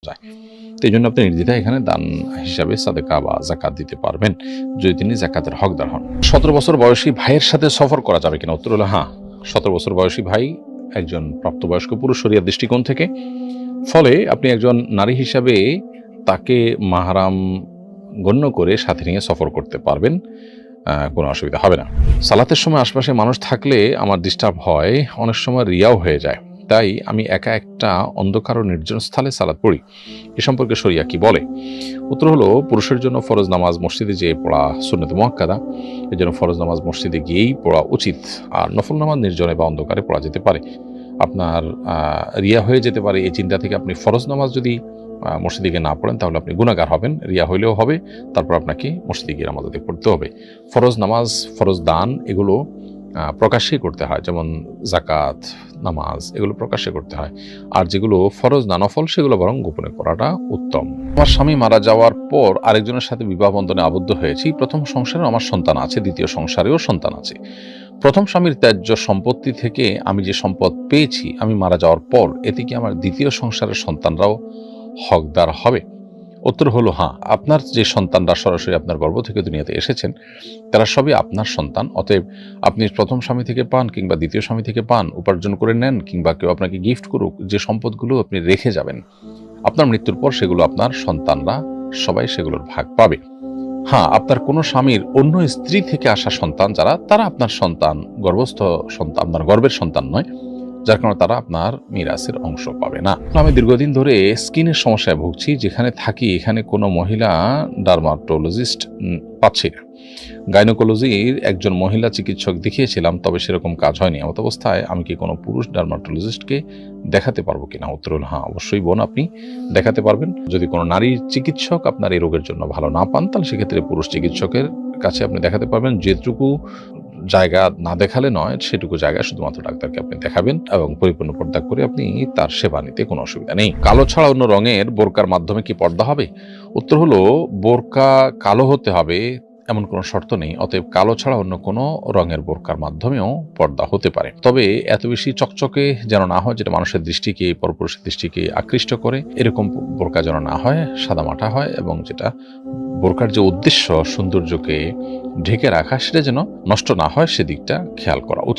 যায়। তো এই জন্য আপনি নির্দ্বিধায় এখানে দান হিসাবে সাদেকা বা জাকাত দিতে পারবেন যদি তিনি জাকাতের হকদার হন। 17 বছর বয়সী ভাইয়ের সাথে সফর করা যাবে কিনা? উত্তর হলো হ্যাঁ। 17 বছর বয়সী ভাই একজন প্রাপ্তবয়স্ক পুরুষ শরিয়ার দৃষ্টিকোণ থেকে, ফলে আপনি একজন নারী হিসাবে তাকে মাহরাম গণ্য করে সাথে নিয়ে সফর করতে পারবেন, কোনো অসুবিধা হবে না। সালাতের সময় আশপাশে মানুষ থাকলে আমার ডিস্টার্ব হয়, অনেক সময় রিয়াও হয়ে যায়, তাই আমি একা একটা অন্ধকার ও নির্জন স্থলে সালাত পড়ি। এ সম্পর্কে শরিয়া কি বলে? উত্তর হলো, পুরুষের জন্য ফরজ নামাজ মসজিদে যেয়ে পড়া সুন্নতে মুআক্কাদা, এর জন্য ফরজ নামাজ মসজিদে গিয়েই পড়া উচিত। আর নফল নামাজ নির্জনে বা অন্ধকারে পড়া যেতে পারে। আপনার রিয়া হয়ে যেতে পারে, এই চিন্তা থেকে আপনি ফরজ নামাজ যদি মসজিদে গিয়ে না পড়েন তাহলে আপনি গুনাহগার হবেন, রিয়া হইলেও হবে, তারপর আপনাকে মসজিদে গিয়ে নামাজ আদায় করতে হবে। ফরজ নামাজ, ফরজ দান এগুলো প্রকাশ্যেই করতে হয়, যেমন জাকাত, নামাজ এগুলো প্রকাশ্যে করতে হয়। আর যেগুলো ফরজ না নফল সেগুলো বরং গোপনে করাটা উত্তম। আমার স্বামী মারা যাওয়ার পর আরেকজনের সাথে বিবাহ বন্ধনে আবদ্ধ হয়েছি। প্রথম সংসারে আমার সন্তান আছে, দ্বিতীয় সংসারেও সন্তান আছে। প্রথম স্বামীর ত্যায্য সম্পত্তি থেকে আমি যে সম্পদ পেয়েছি আমি মারা যাওয়ার পর, এতে কি আমার দ্বিতীয় সংসারের সন্তানরাও হকদার হবে? উত্তর হলো হ্যাঁ। আপনার যে সন্তানরা সরাসরি আপনার গর্ভ থেকে দুনিয়াতে এসেছেন তারা সবই আপনার সন্তান। অতএব আপনি প্রথম স্বামী থেকে পান কিংবা দ্বিতীয় স্বামী থেকে পান, উপার্জন করে নেন কিংবা কেউ আপনাকে গিফট করুক, যে সম্পদগুলো আপনি রেখে যাবেন আপনার মৃত্যুর পর সেগুলো আপনার সন্তানরা সবাই সেগুলোর ভাগ পাবে। হ্যাঁ, আপনার কোনো স্বামীর অন্য স্ত্রী থেকে আসা সন্তান যারা, তারা আপনার সন্তান, গর্ভস্থ সন্তান, আপনার গর্ভের সন্তান নয়, যার কারণে তারা আপনার মিরাসের অংশ পাবে না। আমি দীর্ঘদিন ধরে স্কিনের সমস্যায় ভুগছি, যেখানে থাকি এখানে কোনো মহিলা ডার্মাটোলজিস্ট পাচ্ছি না। গাইনোকোলজির একজন মহিলা চিকিৎসক দেখিয়েছিলাম, তবে সেরকম কাজ হয়নি। এমত অবস্থায় আমি কি কোনো পুরুষ ডার্মাটোলজিস্টকে দেখাতে পারবো কিনা? উত্তর হল হ্যাঁ, অবশ্যই বোন, আপনি দেখাতে পারবেন। যদি কোনো নারী চিকিৎসক আপনার এই রোগের জন্য ভালো না পান, তাহলে সেক্ষেত্রে পুরুষ চিকিৎসকের কাছে আপনি দেখাতে পারবেন। যেটুকু জায়গা না দেখালে নয়, সেটুকু জায়গায় শুধুমাত্র ডাক্তারকে আপনি দেখাবেন এবং পরিপূর্ণ পর্দা করে আপনি তার সেবা নিতে কোনো অসুবিধা নেই। কালো ছাড়া অন্য রঙের বোরকার মাধ্যমে কি পর্দা হবে? উত্তর হলো, বোরকা কালো হতে হবে এমন কোনো শর্ত নেই। অতএব কালো ছাড়া অন্য কোনো রঙের বোরকার মাধ্যমেও পর্দা হতে পারে, তবে এত বেশি চকচকে যেন না হয় যেটা মানুষের দৃষ্টিকে, পরপুরুষের দৃষ্টিকে আকৃষ্ট করে, এরকম বোরকা যেন না হয়, সাদামাটা হয়, এবং যেটা বোরকার যে উদ্দেশ্য সৌন্দর্যকে ঢেকে রাখা সেটা যেন নষ্ট না হয় সেদিকটা খেয়াল করা উচিত।